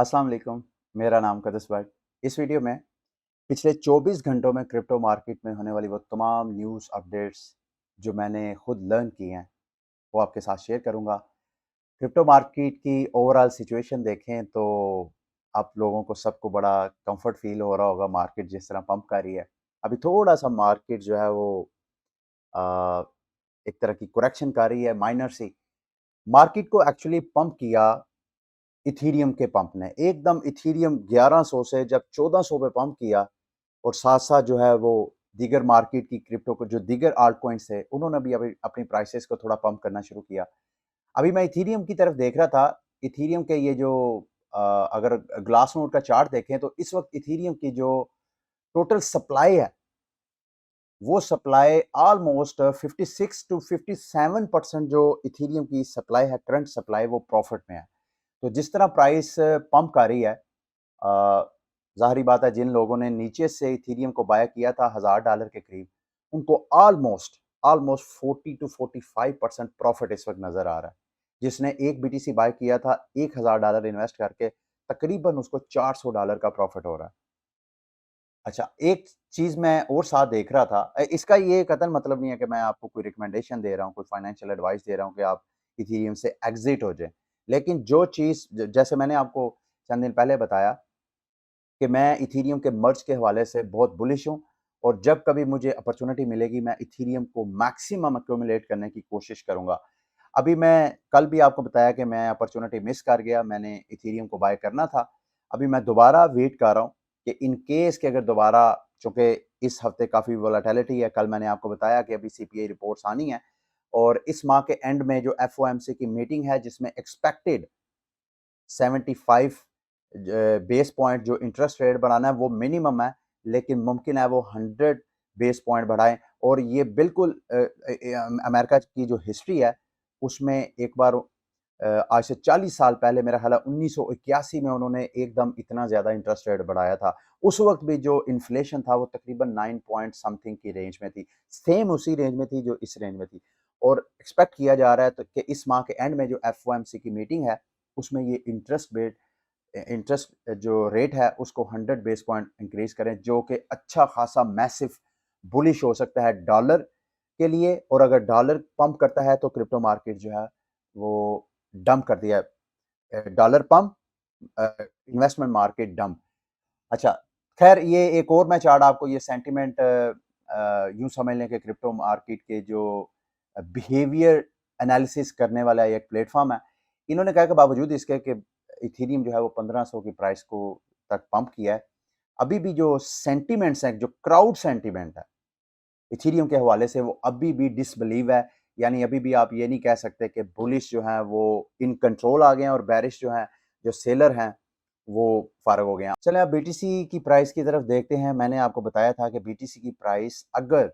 अस्सलाम वालेकुम, मेरा नाम कदस बट। इस वीडियो में पिछले 24 घंटों में क्रिप्टो मार्केट में होने वाली वो तमाम न्यूज़ अपडेट्स जो मैंने खुद लर्न की हैं, वो आपके साथ शेयर करूँगा। क्रिप्टो मार्केट की ओवरऑल सिचुएशन देखें तो आप लोगों को सबको बड़ा कंफर्ट फ़ील हो रहा होगा, मार्केट जिस तरह पंप कर रही है। अभी थोड़ा-सा मार्केट जो है वो अ, एक तरह की करेक्शन कर रही है माइनर सी। मार्केट को एक्चुअली पंप किया इथीरियम के पंप ने एकदम इथीरियम 1100 से जब 1400 पे पंप किया और साथ-साथ जो है वो दीगर मार्केट की क्रिप्टो को जो दीगर आल्ट कॉइन्स थे, उन्होंने भी अभी अपनी प्राइसेस को थोड़ा पंप करना शुरू किया। अभी मैं इथीरियम की तरफ देख रहा था, इथीरियम के ये जो अगर ग्लास नोड का चार्ट देखें तो इस वक़्त इथीरियम की जो टोटल सप्लाई है, वो सप्लाई ऑलमोस्ट 56 टू 57% जो इथीरियम की सप्लाई है, करंट सप्लाई वो प्रॉफिट में है। तो जिस तरह प्राइस पंप कर रही है ज़ाहिर बात है जिन लोगों ने नीचे से इथीरियम को बाय किया था $1000 के करीब, उनको ऑलमोस्ट ऑलमोस्ट 40 टू 45% प्रॉफिट इस वक़्त नज़र आ रहा है। जिसने एक बीटीसी बाय किया था $1000 इन्वेस्ट करके, तकरीबन उसको $400 का प्रॉफिट हो रहा है। अच्छा, एक चीज़ मैं और साथ देख रहा था इसका ये कतई मतलब नहीं है कि मैं आपको कोई रिकमेंडेशन दे रहा हूँ, कोई फाइनेंशियल एडवाइस दे रहा हूँ कि आप इथीरियम से एग्ज़िट हो जाएँ। लेकिन जो चीज़ ज जैसे मैंने आपको चंद दिन पहले बताया कि मैं इथीरियम के मर्ज के हवाले से बहुत बुलिश हूँ और जब कभी मुझे अपॉर्च्युनिटी मिलेगी, मैं इथीरियम को मैक्सिमम एक्यूमुलेट करने की कोशिश करूँगा। अभी मैं कल भी आपको बताया कि मैं अपॉर्च्युनिटी मिस कर गया, मैंने इथीरियम को बाय करना था। अभी मैं दोबारा वेट कर रहा हूँ कि इन केस कि अगर दोबारा चूँकि इस हफ्ते काफ़ी वोलेटिलिटी है, कल मैंने आपको बताया कि अभी सीपीआई रिपोर्ट्स आनी है और इस माह के एंड में जो एफओएमसी की मीटिंग है जिसमें एक्सपेक्टेड 75 बेस पॉइंट जो इंटरेस्ट रेट बढ़ाना है वो मिनिमम है, लेकिन मुमकिन है वो 100 बेस पॉइंट बढ़ाएँ और ये बिल्कुल अमेरिका की जो हिस्ट्री है, उसमें एक बार आज से 40 साल पहले मेरा ख़्याल है 1981 में उन्होंने एकदम इतना ज़्यादा इंटरेस्ट रेट बढ़ाया था। उस वक़्त भी जो इन्फ्लेशन था वो तकरीबन 9 पॉइंट समथिंग की रेंज में थी। सेम उसी रेंज में थी जो इस रेंज में थी और एक्सपेक्ट किया जा रहा है तो कि इस माह के एंड में जो एफओएमसी की मीटिंग है, उसमें ये इंटरेस्ट जो रेट है उसको 100 बेस पॉइंट इंक्रीज करें जो कि अच्छा खासा मैसिव बुलिश हो सकता है डॉलर के लिए और अगर डॉलर पंप करता है तो क्रिप्टो मार्केट जो है वो डंप कर दिया dollar pump investment market dump. अच्छा, खैर ये एक और मैं चार्ट आपको ये सेंटिमेंट यूं समझ लें कि क्रिप्टो मार्केट के जो बिहेवियर एनालिसिस करने वाला एक प्लेटफॉर्म है। इन्होंने कहा कि बावजूद इसके कि इथेरियम जो है वो 1500 की प्राइस को तक पंप किया है, अभी भी जो सेंटिमेंट्स हैं, जो क्राउड सेंटिमेंट है इथेरियम के हवाले से वो अभी भी डिसबिलीव है। यानी अभी भी आप ये नहीं कह सकते कि बुलिश जो हैं वो इन कंट्रोल आ गए हैं और बेरिश जो हैं, जो सेलर हैं, वो फारग हो गए हैं। चलें अब बीटीसी की प्राइस की तरफ देखते हैं। मैंने आपको बताया था कि बीटीसी की प्राइस अगर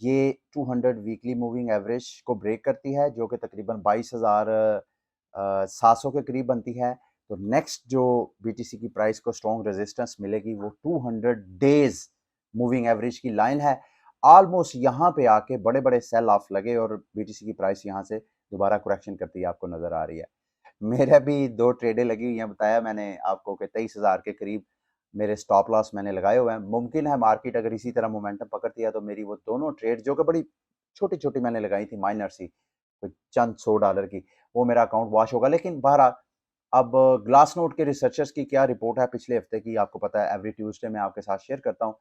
ये 200 वीकली मूविंग एवरेज को ब्रेक करती है, जो कि तकरीबन 22,700 के करीब बनती है, तो नेक्स्ट जो बीटीसी की प्राइस को स्ट्रॉन्ग रेजिस्टेंस मिलेगी वो 200 डेज मूविंग एवरेज की लाइन है। ऑलमोस्ट यहाँ पे आके बड़े-बड़े सेल ऑफ लगे और बीटीसी की प्राइस यहाँ से दोबारा करेक्शन करती है आपको नज़र आ रही है। मेरा भी 2 ट्रेडें लगी हुई हैं, बताया मैंने आपको कि 23,000 के करीब मेरे स्टॉप लॉस मैंने लगाए हुए हैं। मुमकिन है मार्केट अगर इसी तरह मोमेंटम पकड़ती है तो मेरी वो दोनों ट्रेड जो कि बड़ी छोटी-छोटी मैंने लगाई थी माइनर सी, कोई चंद $100 की, वो मेरा अकाउंट वॉश होगा। लेकिन बहरहाल अब ग्लास नोड के रिसर्चर्स की क्या रिपोर्ट है पिछले हफ्ते की आपको पता है एवरी ट्यूसडे मैं आपके साथ शेयर करता हूँ।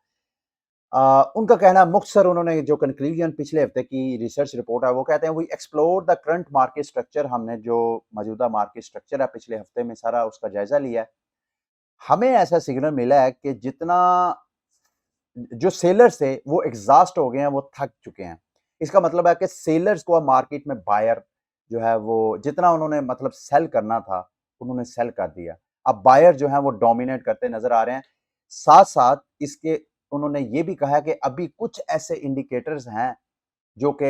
उनका कहना है मुख्तसर उन्होंने जो कंक्लूजन पिछले हफ्ते की रिसर्च रिपोर्ट है वो कहते हैं we explore the current market structure. हमने जो मौजूदा मार्केट स्ट्रक्चर है पिछले हफ्ते में सारा उसका जायजा लिया है। हमें ऐसा सिग्नल मिला है कि जितना जो सेलर्स थे वो एग्जॉस्ट हो गए हैं, वो थक चुके हैं। इसका मतलब है कि सेलर्स को अब मार्केट में बायर जो है वो जितना उन्होंने मतलब सेल करना था, उन्होंने सेल कर दिया। अब बायर जो है वो डोमिनेट करते नजर आ रहे हैं। साथ-साथ इसके उन्होंने ये भी कहा कि अभी कुछ ऐसे इंडिकेटर्स हैं जो कि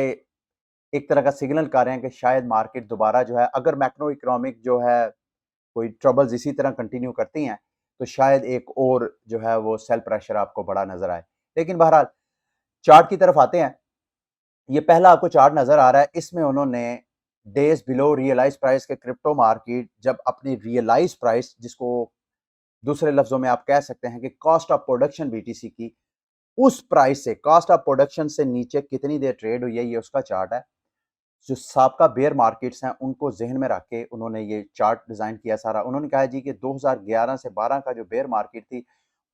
एक तरह का सिग्नल कर रहे हैं कि शायद मार्केट दोबारा जो है अगर मैक्रो इकोनॉमिक जो है कोई ट्रबल्स इसी तरह कंटिन्यू करती हैं, तो शायद एक और जो है वो सेल प्रेशर आपको बड़ा नज़र आए। लेकिन बहरहाल चार्ट की तरफ आते हैं। ये पहला आपको चार्ट नज़र आ रहा है, इसमें उन्होंने डेज़ बिलो रियलाइज़ प्राइस के क्रिप्टो मार्केट जब अपनी रियलाइज़ प्राइस जिसको दूसरे लफ्जों में आप कह सकते हैं कि कॉस्ट ऑफ प्रोडक्शन बीटीसी की उस प्राइस से, कॉस्ट ऑफ प्रोडक्शन से नीचे कितनी देर ट्रेड हुई है, ये उसका चार्ट है। जो साबका बेयर मार्केट्स हैं उनको जहन में रख के उन्होंने ये चार्ट डिजाइन किया सारा। उन्होंने कहा जी कि 2011 से 12 का जो बेयर मार्केट थी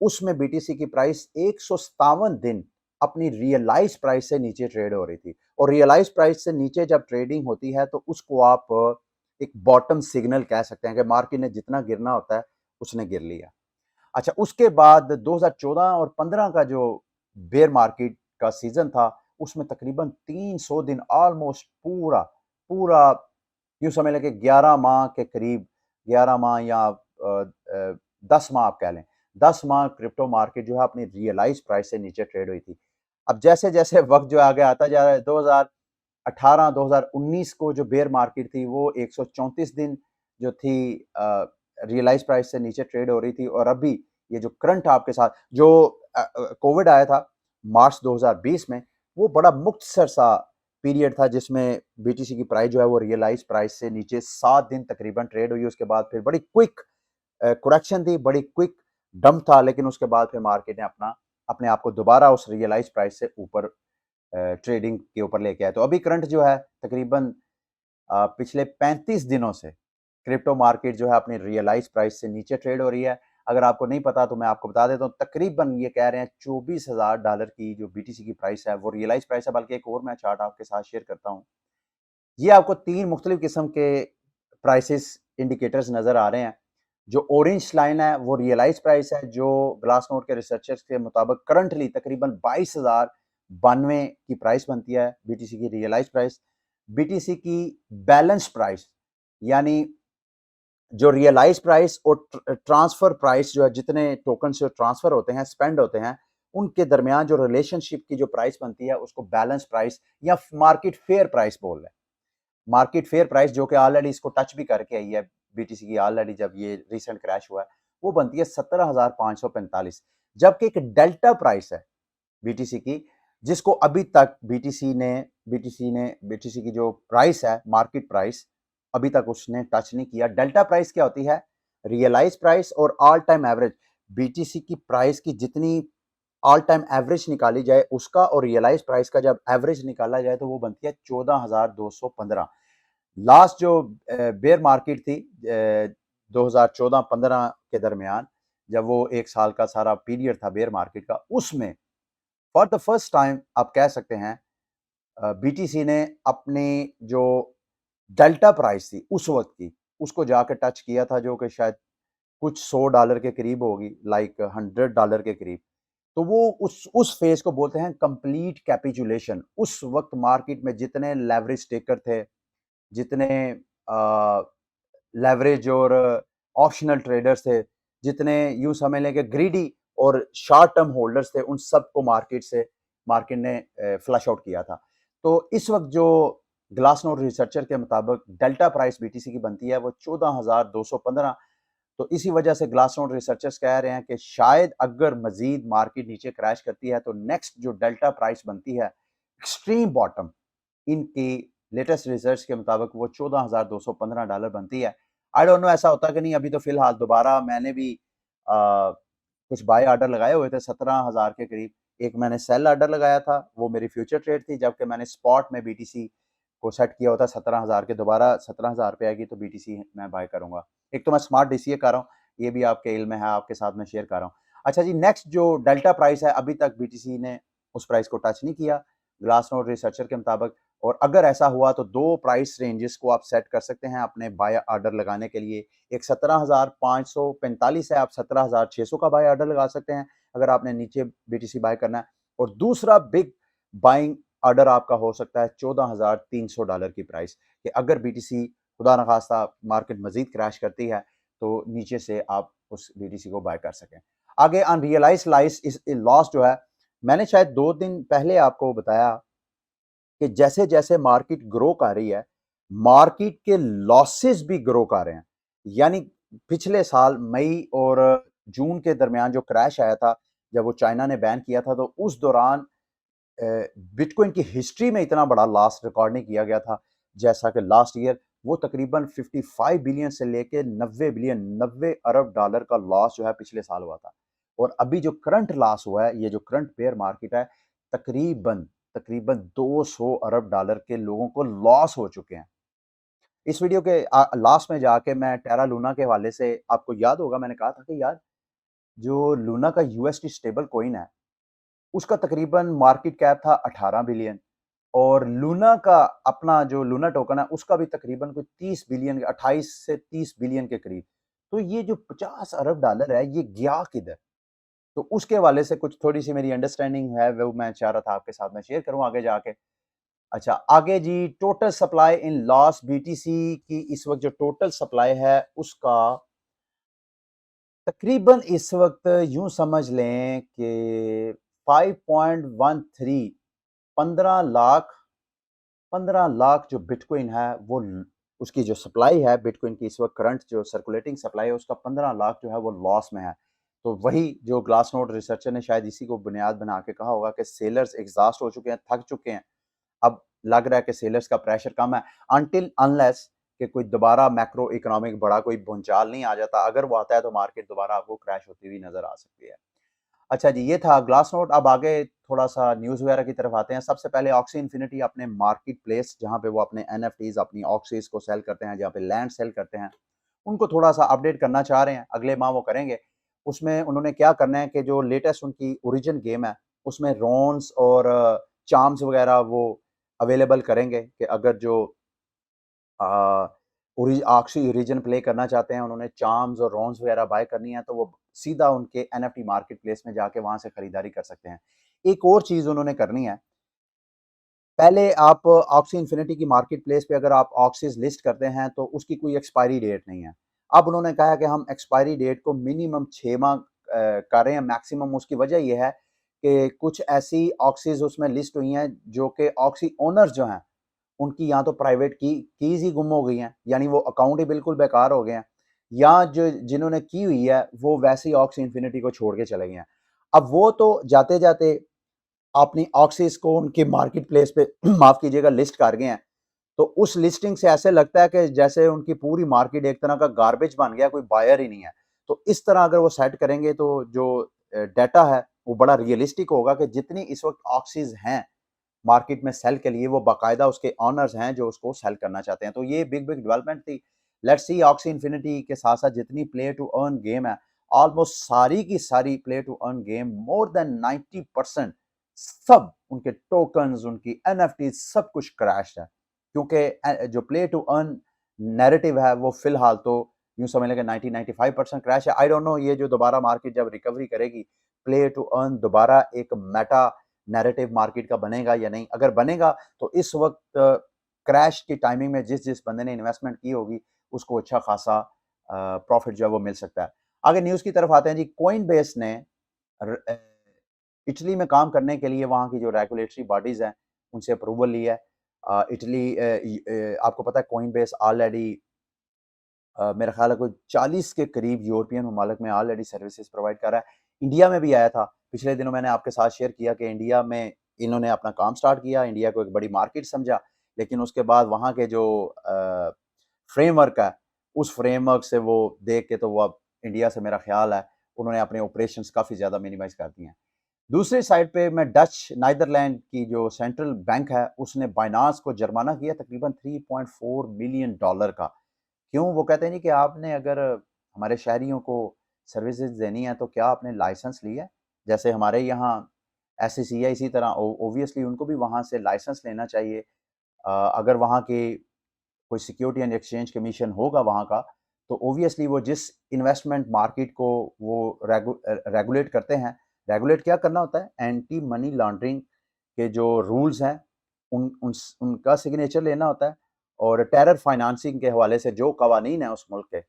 उसमें बीटीसी की प्राइस 157 दिन अपनी रियलाइज प्राइस से नीचे ट्रेड हो रही थी, और रियलाइज प्राइस से नीचे जब ट्रेडिंग होती है तो उसको आप एक बॉटम सिग्नल कह सकते हैं कि मार्केट ने जितना गिरना होता है उसने गिर लिया। अच्छा, उसके बाद 2014 और 15 का जो बेयर मार्केट का सीजन था उसमें तकरीबन 300 दिन ऑलमोस्ट पूरा पूरा यूं समझ लें कि 11 माह के करीब, 11 माह या 10 माह आप कह लें, 10 माह क्रिप्टो मार्केट जो है अपनी रियलाइज प्राइस से नीचे ट्रेड हुई थी। अब जैसे जैसे वक्त जो आगे आता जा रहा है, 2018 2019 को जो बेयर मार्केट थी वो 134 दिन जो थी रियलाइज प्राइस से नीचे ट्रेड हो रही थी, और अभी ये जो करंट आपके साथ जो कोविड आया था मार्च 2020 में, वो बड़ा मुख्तसर सा पीरियड था जिसमें बीटीसी की प्राइस जो है वो रियलाइज प्राइस से नीचे 7 दिन तकरीबन ट्रेड हुई। उसके बाद फिर बड़ी क्विक करेक्शन थी, बड़ी क्विक डंप था, लेकिन उसके बाद फिर मार्केट ने अपने आप को दोबारा उस रियलाइज प्राइस से ऊपर ट्रेडिंग के ऊपर लेके आया। तो अभी करंट जो है तकरीबन पिछले 35 दिनों से क्रिप्टो मार्केट जो है अपनी रियलाइज प्राइस से नीचे ट्रेड हो रही है। अगर आपको नहीं पता तो मैं आपको बता देता हूँ, तकरीबन ये कह रहे हैं $24,000 की जो बीटीसी की प्राइस है वो रियलाइज प्राइस है। बल्कि एक और मैं चार्ट आपके साथ शेयर करता हूँ, ये आपको 3 मुख्तलिफ किस्म के प्राइसेस इंडिकेटर्स नजर आ रहे हैं। जो ऑरेंज लाइन है वो रियलाइज प्राइस है, जो ग्लासनोड के रिसर्चर्स के मुताबिक करंटली तकरीबन 22,092 की प्राइस बनती है बीटीसी की रियलाइज प्राइस। बीटीसी की बैलेंस प्राइस यानी जो रियलाइज प्राइस और ट्रांसफर प्राइस जो है, जितने टोकन से ट्रांसफर होते हैं, स्पेंड होते हैं, उनके दरमियान जो रिलेशनशिप की जो प्राइस बनती है उसको बैलेंस प्राइस या मार्केट फेयर प्राइस बोल रहे हैं। मार्केट फेयर प्राइस जो कि ऑलरेडी इसको टच भी करके आई है बीटीसी की, ऑलरेडी जब ये रिसेंट क्रैश हुआ है वो बनती है 17,545। जबकि एक डेल्टा प्राइस है बीटीसी की जिसको अभी तक बीटीसी की जो प्राइस है, मार्केट प्राइस, अभी तक उसने टच नहीं किया। डेल्टा प्राइस क्या होती है? रियलाइज प्राइस और ऑल टाइम एवरेज, बीटीसी की प्राइस की जितनी ऑल टाइम एवरेज निकाली जाए उसका और रियलाइज प्राइस का जब एवरेज निकाला जाए तो वो बनती है 14,215। लास्ट जो बेयर मार्केट थी 2014-15 के दरमियान, जब वो एक साल का सारा पीरियड था बेयर मार्केट का, उसमें फॉर द फर्स्ट टाइम आप कह सकते हैं बीटीसी ने अपनी जो डेल्टा प्राइस थी उस वक्त की, उसको जाकर टच किया था, जो कि शायद कुछ $100 के करीब होगी, लाइक $100 के करीब। तो वो उस फेज को बोलते हैं कंप्लीट कैपिचुलेशन। उस वक्त मार्केट में जितने लेवरेज टेकर थे, जितने लेवरेज और ऑप्शनल ट्रेडर्स थे, जितने यूं समझ लें कि ग्रीडी और शॉर्ट टर्म होल्डर्स थे, उन सबको मार्केट ने फ्लश आउट किया था। तो इस वक्त जो ग्लासनोड रिसर्चर के मुताबिक डेल्टा प्राइस बीटीसी की बनती है वो 14,215। तो इसी वजह से ग्लासनोड रिसर्चर्स कह रहे हैं कि शायद अगर मजीद मार्केट नीचे क्रैश करती है तो नेक्स्ट जो डेल्टा प्राइस बनती है, एक्सट्रीम बॉटम, इनकी लेटेस्ट रिसर्च के मुताबिक वो $14,215 बनती है। आई डोंट नो ऐसा होता कि नहीं। अभी तो फिलहाल दोबारा मैंने भी कुछ बाय ऑर्डर लगाए हुए थे 17,000 के करीब। एक मैंने सेल ऑर्डर लगाया था, वो मेरी फ्यूचर ट्रेड थी, जबकि मैंने स्पॉट में बीटीसी को सेट किया होता 17,000 के। दोबारा 17,000 पे आएगी तो बीटीसी मैं बाय करूंगा। एक तो मैं स्मार्ट डीसीए कर रहा हूँ, ये भी आपके इल्म में है, आपके साथ में शेयर कर रहा हूँ। अच्छा जी, नेक्स्ट जो डेल्टा प्राइस है, अभी तक बीटीसी ने उस प्राइस को टच नहीं किया ग्लासनोड रिसर्चर के मुताबिक। और अगर ऐसा हुआ तो दो प्राइस रेंजेस को आप सेट कर सकते हैं अपने बाय ऑर्डर लगाने के लिए। एक 17,545 है, आप 17,600 का बाय ऑर्डर लगा सकते हैं अगर आपने नीचे बीटीसी बाय करना है। और दूसरा बिग बाइंग ऑर्डर आपका हो सकता है $14,300 की प्राइस, कि अगर बीटीसी खुदा न खास्ता मार्केट मजीद क्रैश करती है तो नीचे से आप उस बीटीसी को बाय कर सकें। आगे अनरियलाइज लॉस जो है, मैंने शायद 2 दिन पहले आपको बताया कि जैसे जैसे मार्केट ग्रो कर रही है, मार्केट के लॉसेस भी ग्रो कर रहे हैं। यानी पिछले साल मई और जून के दरमियान जो क्रैश आया था, जब वो चाइना ने बैन किया था, तो उस दौरान बिटकॉइन की हिस्ट्री में इतना बड़ा लॉस रिकॉर्ड नहीं किया गया था जैसा कि लास्ट ईयर। वो तकरीबन 55 बिलियन से लेके 90 बिलियन 90 अरब डॉलर का लॉस जो है पिछले साल हुआ था। और अभी जो करंट लॉस हुआ है, ये जो करंट बेयर मार्केट है, तकरीबन तकरीबन 200 अरब डॉलर के लोगों को लॉस हो चुके हैं। इस वीडियो के लास्ट में जाके मैं टेरा लूना के हवाले से, आपको याद होगा मैंने कहा था कि यार जो लूना का यूएसडी स्टेबल कॉइन है, उसका तकरीबन मार्केट कैप था 18 बिलियन, और लूना का अपना जो लूना टोकन है उसका भी तकरीबन कोई 30 बिलियन, 28 से 30 बिलियन के करीब। तो ये जो 50 अरब डॉलर है, ये गया किधर? तो उसके हवाले से कुछ थोड़ी सी मेरी अंडरस्टैंडिंग है, वो मैं चाह रहा था आपके साथ मैं शेयर करूं आगे जाके। अच्छा, आगे जी, total supply in loss BTC की इस वक्त जो टोटल सप्लाई है उसका तकरीबन इस वक्त यूं समझ लें कि 5.13 15 लाख जो बिटकॉइन है वो उसकी जो सप्लाई है बिटकॉइन की इस वक्त करंट जो सर्कुलेटिंग सप्लाई है उसका 15 लाख जो है वो लॉस में है। तो वही जो ग्लास नोट रिसर्चर ने शायद इसी को बुनियाद बना के कहा होगा कि सेलर्स एग्जॉस्ट हो चुके हैं, थक चुके हैं। अब लग रहा है कि सेलर्स का प्रेशर कम है, अनटिल अनलेस कि कोई दोबारा मैक्रो इकोनॉमिक बड़ा कोई भूचाल नहीं आ जाता। अगर वो आता है तो मार्केट दोबारा आपको क्रैश होती हुई नजर आ सकती है। अच्छा जी, ये था ग्लास नोट। अब आगे थोड़ा-सा न्यूज़ वगैरह की तरफ आते हैं। सबसे पहले ऑक्सी इन्फिनिटी अपने मार्केट प्लेस जहाँ पे वो अपने एनएफटीज़ अपनी ऑक्सीज़ को सेल करते हैं, जहाँ पे लैंड सेल करते हैं, उनको थोड़ा-सा अपडेट करना चाह रहे हैं। अगले माह वो करेंगे। उसमें उन्होंने क्या करना है कि जो लेटेस्ट उनकी ओरिजिन गेम है, उसमें रॉन्स और चार्म्स वगैरह वो अवेलेबल करेंगे कि अगर जो ऑक्सी रीजन प्ले करना चाहते हैं, उन्होंने चार्म्स और रॉन्स वगैरह बाय करनी है, तो वो सीधा उनके एनएफटी मार्केट प्लेस में जाके वहां से खरीदारी कर सकते हैं। एक और चीज उन्होंने करनी है, पहले आप ऑक्सी इन्फिनिटी की मार्केट प्लेस पे अगर आप ऑक्सीज लिस्ट करते हैं तो उसकी कोई एक्सपायरी डेट नहीं है। अब उन्होंने कहा है कि हम एक्सपायरी डेट को मिनिमम 6 माह कर रहे हैं, मैक्सिमम। उसकी वजह यह है कि कुछ ऐसी ऑक्सीज उसमें लिस्ट हुई हैं जो कि ऑक्सी ओनर्स जो हैं उनकी या तो प्राइवेट कीज ही गुम हो गई हैं, यानी वो अकाउंट ही बिल्कुल बेकार हो गए हैं, या जो जिन्होंने की हुई है वो वैसे ही ऑक्सी इन्फिनिटी को छोड़ के चले गए हैं। अब वो तो जाते जाते अपनी ऑक्सीज को उनकी मार्केट प्लेस पे माफ कीजिएगा लिस्ट कर गए हैं। तो उस लिस्टिंग से ऐसे लगता है कि जैसे उनकी पूरी मार्केट एक तरह का गार्बेज बन गया, कोई बायर ही नहीं है। तो इस तरह अगर वो सेट करेंगे तो जो डाटा है वो बड़ा रियलिस्टिक होगा कि जितनी इस वक्त ऑक्सीज हैं मार्केट में सेल के लिए, वो बाकायदा उसके ऑनर्स हैं जो उसको सेल करना चाहते हैं। तो ये बिग बिग डेवलपमेंट थी। लेट्स सी ऑक्सी इन्फिनिटी के साथ साथ जितनी प्ले टू अर्न गेम है, ऑलमोस्ट सारी की सारी play to earn game, more than 90% सब उनके टोकन्स, उनकी एनएफटी सब कुछ क्रैश है, क्योंकि जो प्ले टू अर्न नैरेटिव है वो फिलहाल तो यूं समझ लें कि 90-95% क्रैश है। आई डोंट नो ये जो दोबारा मार्केट जब रिकवरी करेगी, प्ले टू अर्न दोबारा एक मेटा नैरेटिव मार्केट का बनेगा या नहीं। अगर बनेगा तो इस वक्त क्रैश की टाइमिंग में जिस जिस बंदे ने इन्वेस्टमेंट की होगी उसको अच्छा खासा प्रॉफिट जो है वो मिल सकता है। आगे न्यूज़ की तरफ आते हैं जी। कॉइन बेस ने इटली में काम करने के लिए वहाँ की जो रेगुलेटरी बॉडीज़ हैं उनसे अप्रूवल ली है। इटली आपको पता है कॉइन बेस ऑलरेडी मेरा ख्याल है कोई 40 के करीब यूरोपियन ममालिक में ऑलरेडी सर्विसेज प्रोवाइड कर रहा है। इंडिया में भी आया था। पिछले दिनों मैंने आपके साथ शेयर किया कि इंडिया में इन्होंने अपना काम स्टार्ट किया, इंडिया को एक बड़ी मार्केट समझा, लेकिन उसके बाद वहाँ के जो फ्रेमवर्क है, उस फ्रेमवर्क से वो देख के तो वो अब इंडिया से मेरा ख्याल है उन्होंने अपने ऑपरेशंस काफ़ी ज़्यादा मिनिमाइज़ कर दिए हैं। दूसरी साइड पे मैं डच नीदरलैंड की जो सेंट्रल बैंक है उसने बाइनांस को जुर्माना किया तकरीबन 3.4 मिलियन डॉलर का। क्यों? वो कहते हैं जी कि आपने अगर हमारे शहरियों को सर्विसेज देनी है तो क्या आपने लाइसेंस लिया है? जैसे हमारे यहाँ एससीसी है, इसी तरह ऑब्वियसली उनको भी वहाँ से लाइसेंस लेना चाहिए। अगर वहाँ की कोई सिक्योरिटी एंड एक्सचेंज कमीशन होगा वहाँ का, तो ऑब्वियसली वो जिस इन्वेस्टमेंट मार्केट को वो रेगुलेट करते हैं, रेगुलेट क्या करना होता है? एंटी मनी लॉन्ड्रिंग के जो रूल्स हैं उनका सिग्नेचर लेना होता है, और टेरर फाइनेंसिंग के हवाले से जो कवानीन है उस मुल्क के,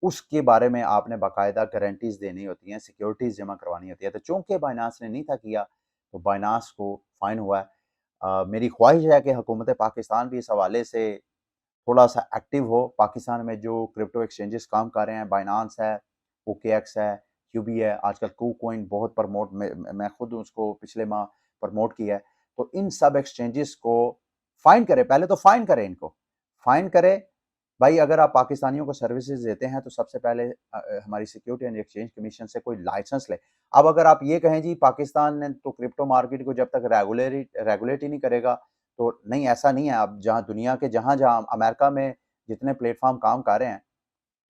उसके बारे में आपने बाकायदा गारंटीज देनी होती हैं, सिक्योरिटीज जमा करवानी होती है। तो चूंकि बाइनांस ने नहीं था किया तो बाइनांस को फाइन हुआ है। मेरी ख्वाहिश है कि हुकूमत पाकिस्तान भी इस हवाले से थोड़ा सा एक्टिव हो। पाकिस्तान में जो क्रिप्टो एक्सचेंजेस काम कर रहे हैं, बाइनांस है, ओकेएक्स है, क्यूबी है, आजकल कूकॉइन बहुत प्रमोट, मैं खुद उसको पिछले माह प्रमोट किया है। तो इन सब एक्सचेंजेस को फाइन करे, पहले तो फाइन करे, इनको फाइन करे, भाई अगर आप पाकिस्तानियों को सर्विसेज देते हैं तो सबसे पहले हमारी सिक्योरिटी एंड एक्सचेंज कमीशन से कोई लाइसेंस ले। अब अगर आप ये कहें जी पाकिस्तान ने तो क्रिप्टो मार्केट को जब तक रेगुलेट ही नहीं करेगा तो नहीं, ऐसा नहीं है। अब जहाँ दुनिया के जहाँ जहाँ अमेरिका में जितने प्लेटफॉर्म काम कर रहे हैं,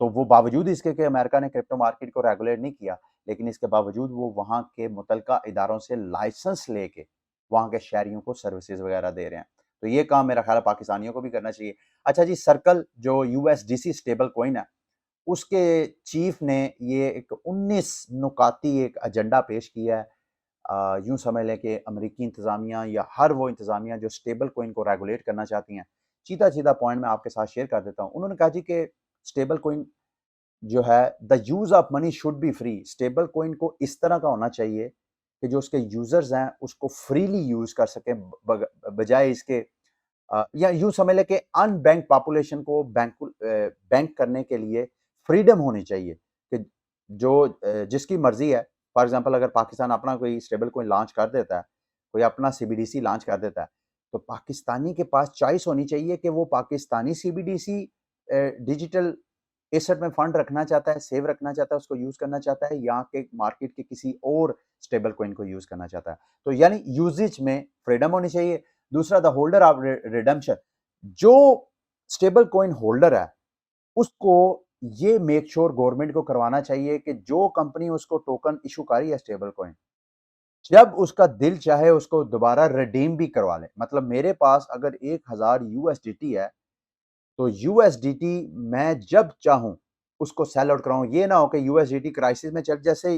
तो वो बावजूद इसके कि अमेरिका ने क्रिप्टो मार्केट को रेगुलेट नहीं किया, लेकिन इसके बावजूद वो वहाँ के मुतलका इदारों से लाइसेंस लेके वहाँ के शहरियों को सर्विसेज वगैरह दे रहे हैं। तो ये काम मेरा ख्याल है पाकिस्तानियों को भी करना चाहिए। अच्छा जी, सर्कल जो यूएसडीसी स्टेबल कॉइन है, उसके चीफ ने ये एक 19 नुकाती एक एजेंडा पेश किया है। यूं समझ लें कि अमेरिकी इंतजामिया या हर वो इंतजामिया जो स्टेबल कॉइन को रेगुलेट करना चाहती हैं, सीधा सीधा पॉइंट मैं आपके साथ शेयर कर देता हूँ। उन्होंने कहा जी कि स्टेबल कॉइन जो है, the use of money should be free. Stable coin को इस तरह का होना चाहिए कि जो उसके यूजर्स हैं उसको फ्रीली यूज कर सकें, बजाय इसके या यूं समझ लें कि अनबैंक पॉपुलेशन को बैंक करने के लिए फ्रीडम होनी चाहिए कि जो जिसकी मर्जी है। फॉर एग्जांपल अगर पाकिस्तान अपना कोई स्टेबल कॉइन लॉन्च कर देता है, कोई अपना सीबीडीसी लॉन्च कर देता है, तो पाकिस्तानी के पास चॉइस होनी चाहिए कि वो पाकिस्तानी सीबीडीसी डिजिटल एसेट में फंड रखना चाहता है, सेव रखना चाहता है, उसको यूज करना चाहता है, यहाँ के मार्केट के किसी और स्टेबल कॉइन को यूज करना चाहता है। तो यानी यूजेज में फ्रीडम होनी चाहिए। दूसरा, द होल्डर ऑफ रिडेम्पशन, जो स्टेबल कॉइन होल्डर है उसको ये मेक श्योर गवर्नमेंट को करवाना चाहिए कि जो कंपनी उसको टोकन इशू कर रही है स्टेबल कॉइन, जब उसका दिल चाहे उसको दोबारा रिडीम भी करवा ले। मतलब मेरे पास अगर 1000 यूएसडीटी है तो यूएसडीटी मैं जब चाहूं उसको सेल आउट कराऊं। ये ना हो कि यूएसडीटी क्राइसिस में चल, जैसे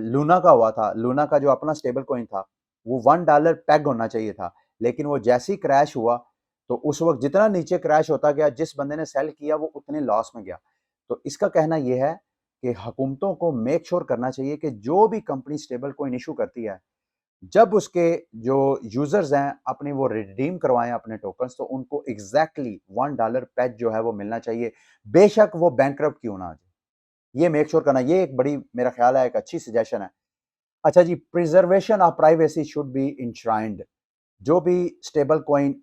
लूना का हुआ था। लूना का जो अपना स्टेबल कॉइन था वो $1 पैग होना चाहिए था, लेकिन वो जैसे ही क्रैश हुआ तो उस वक्त जितना नीचे क्रैश होता गया, जिस बंदे ने सेल किया वो उतने लॉस में गया। तो इसका कहना यह है कि हुकूमतों को मेक श्योर करना चाहिए कि जो भी कंपनी स्टेबल कॉइन इशू करती है, जब उसके जो यूजर्स हैं अपने वो रिडीम करवाएं अपने टोकन्स, तो उनको एग्जैक्टली $1 पैच जो है वो मिलना चाहिए, बेशक वो बैंकरप्ट क्यों ना आ जाए। ये मेक श्योर करना, ये एक बड़ी मेरा ख्याल है एक अच्छी सजेशन है। अच्छा जी, preservation of privacy should be enshrined. जो भी स्टेबल कॉइन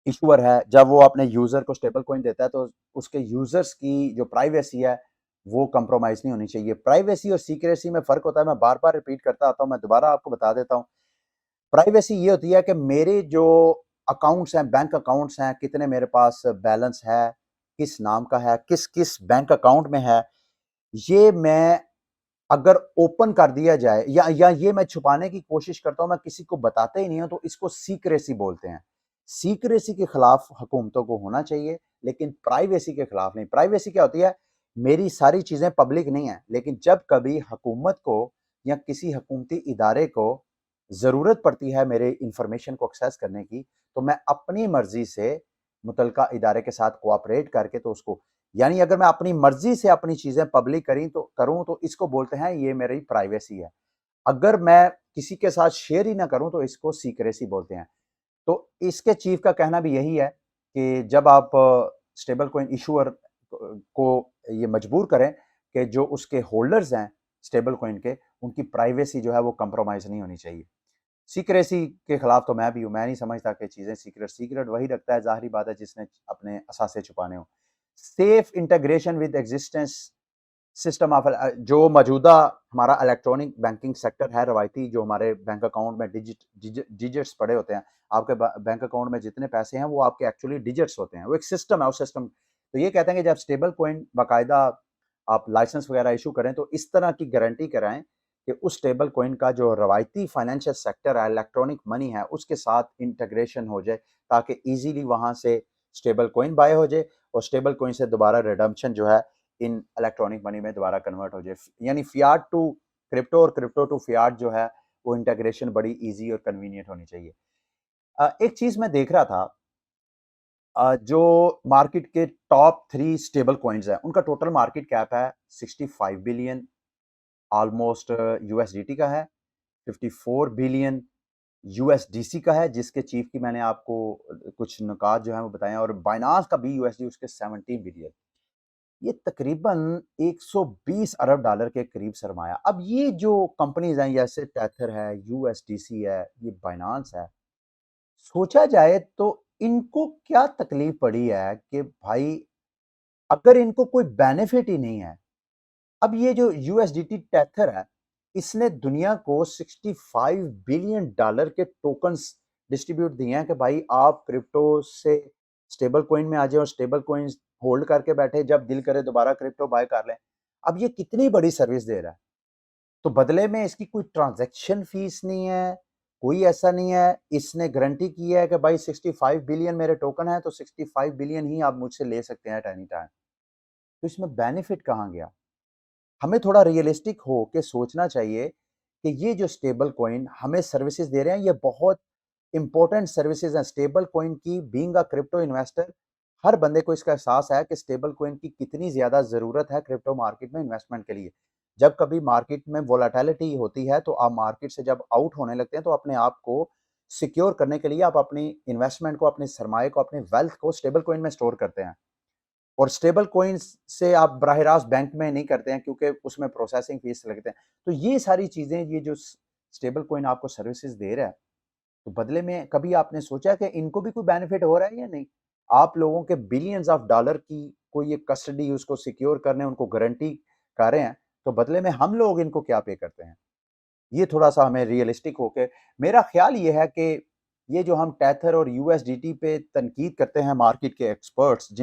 इशूअर है, जब वो अपने यूजर को स्टेबल कॉइन देता है तो उसके यूजर्स की जो प्राइवेसी है वो कंप्रोमाइज नहीं होनी चाहिए। प्राइवेसी और सीक्रेसी में फर्क होता है, मैं बार बार रिपीट करता आता हूं, मैं दोबारा आपको बता देता हूं। प्राइवेसी ये होती है कि मेरे जो अकाउंट्स हैं, बैंक अकाउंट्स हैं, कितने मेरे पास बैलेंस है, किस नाम का है, किस किस बैंक अकाउंट में है, ये मैं अगर ओपन कर दिया जाए या ये मैं छुपाने की कोशिश करता हूं, मैं किसी को बताते ही नहीं हूं, तो इसको सीक्रेसी बोलते हैं। सीक्रेसी के खिलाफ हुकूमतों को होना चाहिए, लेकिन प्राइवेसी के खिलाफ नहीं। प्राइवेसी क्या होती है? मेरी सारी चीजें पब्लिक नहीं है, लेकिन जब कभी हुकूमत को या किसी हुकूमती इदारे को जरूरत पड़ती है मेरे इंफॉर्मेशन को एक्सेस करने की, तो मैं अपनी मर्जी से मुतलका इदारे के साथ कोऑपरेट करके तो उसको, यानी अगर मैं अपनी मर्जी से अपनी चीजें पब्लिक करूं तो इसको बोलते हैं ये मेरी प्राइवेसी है। अगर मैं किसी के साथ शेयर ही ना करूं तो इसको सीक्रेसी बोलते हैं। तो इसके चीफ का कहना भी यही है कि जब आप स्टेबल कॉइन इशूअर को ये मजबूर करें कि जो उसके होल्डर्स हैं स्टेबल कॉइन के, उनकी प्राइवेसी जो है वो कंप्रोमाइज नहीं होनी चाहिए। सीक्रेसी के खिलाफ तो मैं भी हूं। मैं नहीं समझता कि चीजें सीक्रेट सीक्रेट वही रखता है, जाहिर बात है, जिसने अपने असासे छुपाने हो। Safe integration with existence system of, जो मौजूदा हमारा इलेक्ट्रॉनिक बैंकिंग सेक्टर है रवायती, जो हमारे बैंक अकाउंट में डिजिट्स पड़े होते हैं। आपके बैंक अकाउंट में जितने पैसे हैं वो आपके एक्चुअली डिजिट्स होते हैं, वो एक सिस्टम है। उस सिस्टम, तो ये कहते हैं कि जब स्टेबल कॉइन बाकायदा आप लाइसेंस वगैरह इशू करें तो इस तरह की गारंटी कराएं कि उस स्टेबल कॉइन का जो रवायती फाइनेंशियल सेक्टर है, इलेक्ट्रॉनिक मनी है, उसके साथ इंटीग्रेशन हो जाए, ताकि इजीली वहां से स्टेबल कॉइन बाय हो जाए और स्टेबल कॉइन से दोबारा रिडम्पशन जो है इन इलेक्ट्रॉनिक मनी में दोबारा कन्वर्ट हो जाए। यानी फियाट टू क्रिप्टो और क्रिप्टो टू फियाट जो है वो इंटीग्रेशन बड़ी इजी और कन्वीनियंट होनी चाहिए। एक चीज मैं देख रहा था, जो मार्केट के टॉप 3 स्टेबल कॉइन्स हैं उनका टोटल मार्केट कैप है 65 बिलियन ऑलमोस्ट यूएसडीटी का है, 54 बिलियन यूएसडीसी का है, जिसके चीफ की मैंने आपको कुछ नुकात जो है वो बताए, और बाइनांस का भी यूएसडी उसके 17 बिलियन। ये तकरीबन 120 अरब डॉलर के करीब सरमाया। अब ये जो कंपनीज हैं जैसे टेथर है, यूएसडीसी है, ये बाइनांस है, सोचा जाए तो इनको क्या तकलीफ पड़ी है कि भाई अगर इनको कोई बेनिफिट ही नहीं है। अब ये जो यूएसडीटी टेथर है, इसने दुनिया को 65 बिलियन डॉलर के टोकन्स डिस्ट्रीब्यूट दिए हैं कि भाई आप क्रिप्टो से स्टेबल कॉइन में आ जाए और स्टेबल कॉइन्स होल्ड करके बैठे, जब दिल करे दोबारा क्रिप्टो बाय कर लें। अब ये कितनी बड़ी सर्विस दे रहा है, तो बदले में इसकी कोई ट्रांजैक्शन फीस नहीं है, कोई ऐसा नहीं है। इसने गारंटी की है कि भाई 65 बिलियन मेरे टोकन है, तो 65 बिलियन ही आप मुझसे ले सकते हैं एट एनी टाइम। तो इसमें बेनिफिट कहाँ गया? हमें थोड़ा रियलिस्टिक हो के सोचना चाहिए कि ये जो स्टेबल कॉइन हमें सर्विसेज दे रहे हैं, ये बहुत इंपॉर्टेंट सर्विसेज हैं। स्टेबल कॉइन की, बीइंग अ क्रिप्टो इन्वेस्टर, हर बंदे को इसका एहसास है कि स्टेबल कॉइन की कितनी ज्यादा जरूरत है क्रिप्टो मार्केट में इन्वेस्टमेंट के लिए। जब कभी मार्केट में वोलाटिलिटी होती है, तो आप मार्केट से जब आउट होने लगते हैं, तो अपने आप को सिक्योर करने के लिए आप अपनी इन्वेस्टमेंट को, अपने सरमाए को, अपने वेल्थ को स्टेबल कॉइन में स्टोर करते हैं। और स्टेबल कॉइन्स से आप बराह रास्त बैंक में नहीं करते हैं, क्योंकि उसमें प्रोसेसिंग फीस लगते हैं। तो ये सारी चीजें, ये जो स्टेबल कॉइन आपको सर्विसेज दे रहा है, तो बदले में कभी आपने सोचा कि इनको भी कोई बेनिफिट हो रहा है या नहीं? आप लोगों के बिलियंस ऑफ डॉलर की कोई एक कस्टडी, उसको सिक्योर करने, उनको गारंटी कर रहे हैं, तो बदले में हम लोग इनको क्या पे करते हैं? ये थोड़ा सा हमें रियलिस्टिक होके, मेरा ख्याल ये है कि ये जो हम टेथर और यूएसडीटी पे तनकीद करते हैं, मार्केट के एक्सपर्ट्स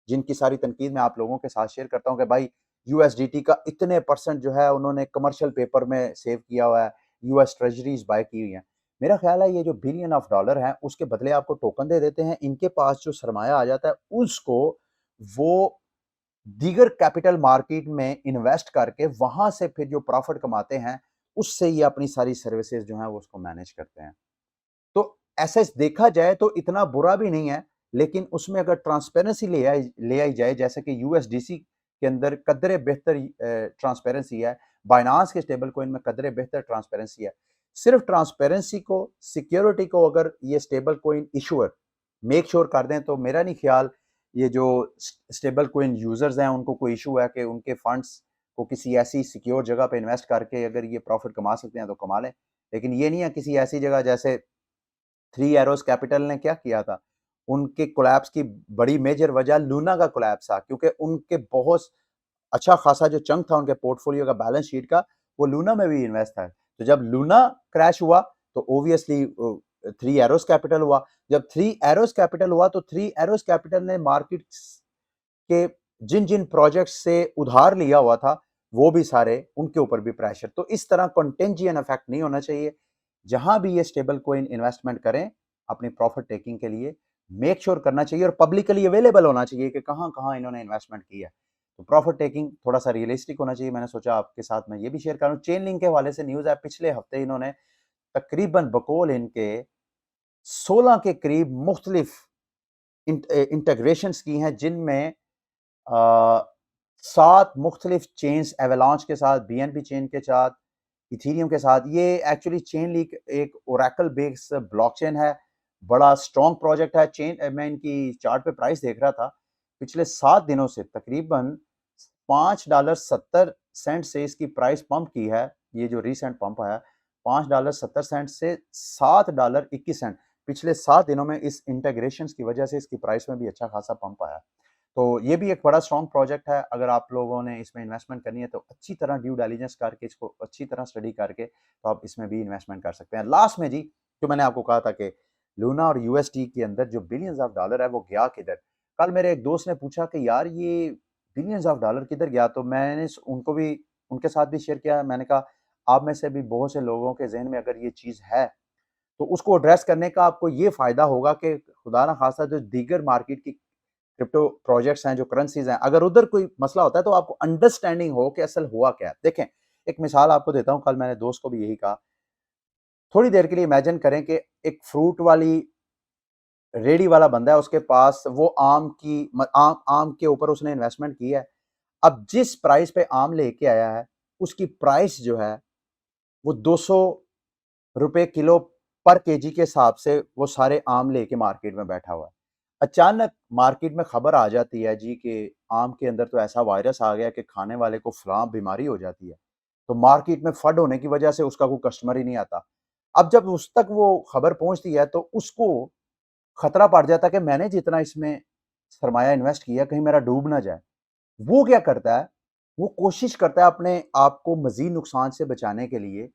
जिनकी सारी तनकीद मैं आप लोगों के साथ शेयर करता हूँ कि भाई यूएसडीटी का इतने परसेंट जो है उन्होंने कमर्शियल पेपर में सेव किया हुआ है, यूएस ट्रेजरीज बाय की हुई हैं। मेरा ख्याल है ये जो बिलियन ऑफ डॉलर हैं, उसके बदले आपको टोकन दे देते हैं। इनके पास जो सरमाया आ जाता है, उसको वो दीगर कैपिटल मार्केट में इन्वेस्ट करके वहां से फिर जो प्रॉफिट कमाते हैं, उससे ये अपनी सारी सर्विसेज जो है वो उसको मैनेज करते हैं। तो ऐसे देखा जाए तो इतना बुरा भी नहीं है, लेकिन उसमें अगर ट्रांसपेरेंसी ले आई जाए, जैसे कि यूएसडीसी के अंदर कदरे बेहतर ट्रांसपेरेंसी है, बाइनांस के स्टेबल कॉइन में कदरे बेहतर ट्रांसपेरेंसी है। सिर्फ ट्रांसपेरेंसी को, सिक्योरिटी को अगर ये stable coin issuer make sure कर दें, तो मेरा नहीं ख्याल ये जो स्टेबल कॉइन यूजर्स हैं उनको कोई इशू है कि उनके फंड्स को किसी ऐसी सिक्योर जगह पे इन्वेस्ट करके अगर ये प्रॉफिट कमा सकते हैं तो कमा लें। लेकिन ये नहीं है किसी ऐसी जगह, जैसे थ्री एरोज कैपिटल ने क्या किया था, उनके कोलैप्स की बड़ी मेजर वजह लूना का कोलैप्स था, क्योंकि उनके बहुत अच्छा खासा जो चंक था उनके पोर्टफोलियो का, बैलेंस शीट का, वो लूना में भी इन्वेस्ट था। तो जब लूना क्रैश हुआ, तो ऑब्वियसली थ्री एरोज कैपिटल हुआ। जब थ्री एरोज कैपिटल हुआ, तो थ्री एरोज कैपिटल ने मार्केट के जिन जिन प्रोजेक्ट से उधार लिया हुआ था, वो भी सारे, उनके ऊपर भी प्रेशर। तो इस तरह कंटेंजियन इफेक्ट नहीं होना चाहिए। जहां भी ये स्टेबल कॉइन इन्वेस्टमेंट करें अपनी प्रॉफिट टेकिंग के लिए, मेक श्योर करना चाहिए और पब्लिकली अवेलेबल होना चाहिए कि कहां कहां इन्होंने इन्वेस्टमेंट किया है। तो प्रॉफिट टेकिंग थोड़ा सा रियलिस्टिक होना चाहिए। मैंने सोचा आपके साथ मैं ये भी शेयर करूं। चेन लिंक के हवाले से न्यूज है, पिछले हफ्ते इन्होंने तकरीबन बकौल इनके 16 के करीब मुख्तलिफ इंटीग्रेशन की हैं, जिनमें 7 मुख्तलिफ चेन्स, एवलांच के साथ, बीएनबी चेन के साथ, इथीरियम के साथ। ये एक्चुअली चेन लीक एक ओरेकल बेस्ड ब्लॉकचेन है, बड़ा स्ट्रॉन्ग प्रोजेक्ट है। चेन, मैं इनकी चार्ट पे प्राइस देख रहा था, पिछले 7 दिनों से तकरीबन $5.70 से इसकी प्राइस पंप की है। ये जो रिसेंट पंप आया, $5.70 से $7.21, पिछले 7 दिनों में इस इंटीग्रेशन की वजह से इसकी प्राइस में भी अच्छा खासा पंप आया। तो ये भी एक बड़ा स्ट्रॉन्ग प्रोजेक्ट है। अगर आप लोगों ने इसमें इन्वेस्टमेंट करनी है, तो अच्छी तरह ड्यू डिलिजेंस करके, इसको अच्छी तरह स्टडी करके, तो आप इसमें भी इन्वेस्टमेंट कर सकते हैं। लास्ट में जी, जो मैंने आपको कहा था कि लूना और यूएसटी के अंदर जो बिलियंस ऑफ डॉलर है, वो गया किधर? कल मेरे एक दोस्त ने पूछा कि यार ये बिलियंस ऑफ डॉलर किधर गया? तो मैंने उनको भी, उनके साथ भी शेयर किया। मैंने कहा आप में से भी बहुत से लोगों के जहन में अगर ये चीज़ है, तो उसको एड्रेस करने का आपको ये फ़ायदा होगा कि खुदा ना खास्ता जो दीगर मार्केट की क्रिप्टो प्रोजेक्ट्स हैं, जो करेंसीज हैं, अगर उधर कोई मसला होता है, तो आपको अंडरस्टैंडिंग हो कि असल हुआ क्या है। देखें, एक मिसाल आपको देता हूँ। कल मैंने दोस्त को भी यही कहा, थोड़ी देर के लिए इमेजिन करें कि एक फ्रूट वाली रेडी वाला बंदा है, उसके पास वो आम के ऊपर उसने इन्वेस्टमेंट की है। अब जिस प्राइस पे आम लेके आया है, उसकी प्राइस जो है वो ₹200 किलो पर केजी के हिसाब से वो सारे आम लेके मार्केट में बैठा हुआ है। अचानक मार्केट में खबर आ जाती है जी कि आम के अंदर तो ऐसा वायरस आ गया कि खाने वाले को फलां बीमारी हो जाती है। तो मार्केट में फड होने की वजह से उसका कोई कस्टमर ही नहीं आता। अब जब उस तक वो खबर पहुंचती है, तो उसको खतरा पड़ जाता है कि मैंने जितना इसमें सरमाया इन्वेस्ट किया कहीं मेरा डूब ना जाए। वो क्या करता है, वो कोशिश करता है अपने आप को मज़ीद नुकसान से बचाने के लिए।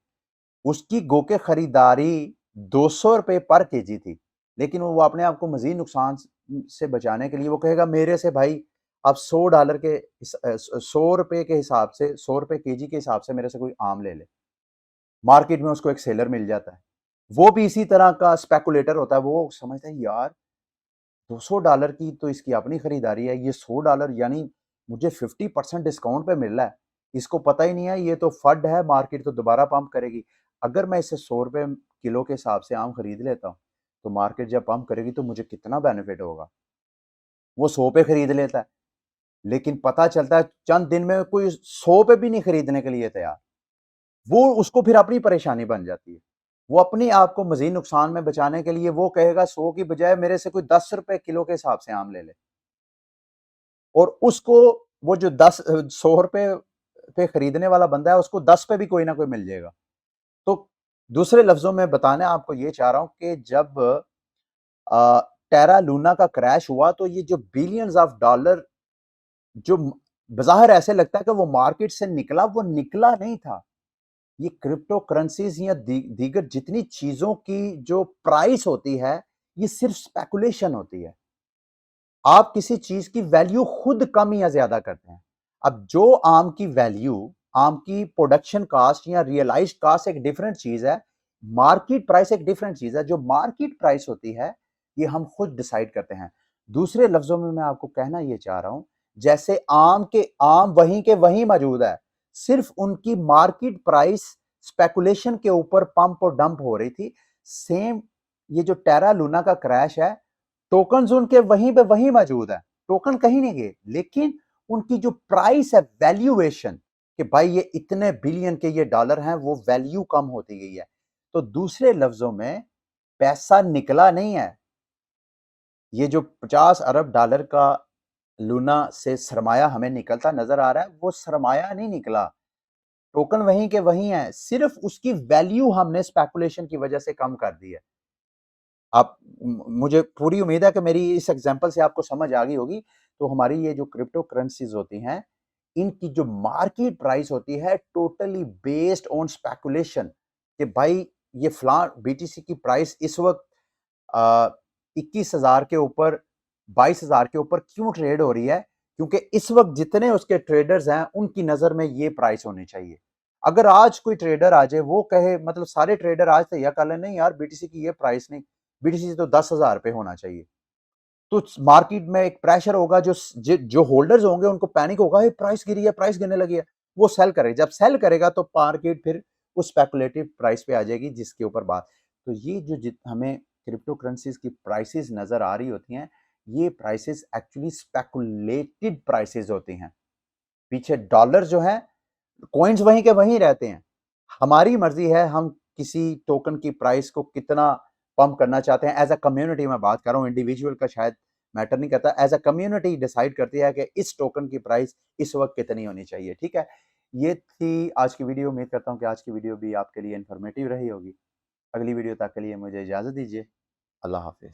उसकी गो के खरीदारी ₹200 पर केजी थी, लेकिन वो अपने आप को मज़ीद नुकसान से बचाने के लिए वो कहेगा मेरे से भाई आप $100 के ₹100 के हिसाब से ₹100 केजी के हिसाब से मेरे से कोई आम ले ले। मार्केट में उसको एक सेलर मिल जाता है। वो भी इसी तरह का स्पेकुलेटर होता है, वो समझता है यार $200 की तो इसकी अपनी खरीदारी है, ये $100 यानी मुझे 50% डिस्काउंट पे मिल रहा है। इसको पता ही नहीं है ये तो फड है, मार्केट तो दोबारा पंप करेगी। अगर मैं इसे ₹100 किलो के हिसाब से आम खरीद लेता हूँ, तो मार्केट जब पंप करेगी तो मुझे कितना बेनिफिट होगा। वो 100 पे खरीद लेता है, लेकिन पता चलता है चंद दिन में कोई 100 पे भी नहीं खरीदने के लिए तैयार। वो उसको फिर अपनी परेशानी बन जाती है। वो अपने आप को मज़ीद नुकसान में बचाने के लिए वो कहेगा 100 की बजाय मेरे से कोई ₹10 किलो के हिसाब से आम ले ले। और उसको वो जो 10 ₹100 पे खरीदने वाला बंदा है उसको 10 पे भी कोई ना कोई मिल जाएगा। तो दूसरे लफ्ज़ों में बताना आपको ये चाह रहा हूँ कि जब टेरा लूना का क्रैश हुआ तो ये जो बिलियंस ऑफ डॉलर जो बज़ाहिर ऐसे लगता है कि वो मार्केट से निकला, वो निकला नहीं था। ये क्रिप्टो करेंसीज या दीगर जितनी चीजों की जो प्राइस होती है, ये सिर्फ स्पेकुलेशन होती है। आप किसी चीज की वैल्यू खुद कम या ज्यादा करते हैं। अब जो आम की वैल्यू, आम की प्रोडक्शन कास्ट या रियलाइज्ड कास्ट एक डिफरेंट चीज है, मार्केट प्राइस एक डिफरेंट चीज है। जो मार्केट प्राइस होती है, ये हम खुद डिसाइड करते हैं। दूसरे लफ्जों में मैं आपको कहना ये चाह रहा हूं, जैसे आम वहीं के वहीं मौजूद है, सिर्फ उनकी मार्केट प्राइस स्पेकुलेशन के ऊपर पंप और डंप हो रही थी। सेम ये जो टेरा लूना का क्रैश है, टोकन उनके वहीं पे वहीं मौजूद है, टोकन कहीं नहीं गए, लेकिन उनकी जो प्राइस है, वैल्यूएशन, कि भाई ये इतने बिलियन के ये डॉलर हैं, वो वैल्यू कम होती गई है। तो दूसरे लफ्जों में पैसा निकला नहीं है। ये जो 50 अरब डॉलर का लूना से सरमाया हमें निकलता नजर आ रहा है, वो सरमाया नहीं निकला। टोकन वहीं के वहीं है, सिर्फ उसकी वैल्यू हमने स्पेकुलेशन की वजह से कम कर दी है। आप मुझे पूरी उम्मीद है कि मेरी इस एग्जांपल से आपको समझ आ गई होगी। तो हमारी ये जो क्रिप्टो करेंसीज होती हैं, इनकी जो मार्केट प्राइस होती है टोटली बेस्ड ऑन स्पेकुलेशन, कि भाई ये फलां बीटीसी की प्राइस इस वक्त 21,000 के ऊपर, 22,000 के ऊपर क्यों ट्रेड हो रही है, क्योंकि इस वक्त जितने उसके ट्रेडर्स हैं उनकी नजर में ये प्राइस होनी चाहिए। अगर आज कोई ट्रेडर आ जाए वो कहे, मतलब सारे ट्रेडर आज तैयार कर ले नहीं यार बीटीसी की ये प्राइस नहीं, बीटीसी तो 10,000 पे होना चाहिए, तो मार्केट में एक प्रेशर होगा, जो होल्डर्स होंगे उनको पैनिक होगा, प्राइस गिरी है, प्राइस गिरने लगी है, वो सेल करेगा। जब सेल करेगा तो मार्केट फिर उस स्पेकुलेटिव प्राइस पे आ जाएगी जिसके ऊपर बात। तो ये जो हमें क्रिप्टो करेंसीज की प्राइसेस नजर आ रही होती हैं, ये प्राइसेस एक्चुअली स्पेकुलेटेड प्राइसेस होती हैं। पीछे डॉलर जो है, कॉइन्स वहीं के वहीं रहते हैं। हमारी मर्जी है हम किसी टोकन की प्राइस को कितना पंप करना चाहते हैं। एज अ कम्युनिटी मैं बात कर रहा हूँ, इंडिविजुअल का शायद मैटर नहीं करता। एज अ कम्युनिटी डिसाइड करती है कि इस टोकन की प्राइस इस वक्त कितनी होनी चाहिए। ठीक है, ये थी आज की वीडियो। उम्मीद करता हूँ कि आज की वीडियो भी आपके लिए इंफॉर्मेटिव रही होगी। अगली वीडियो तक के लिए मुझे इजाजत दीजिए। अल्लाह हाफिज।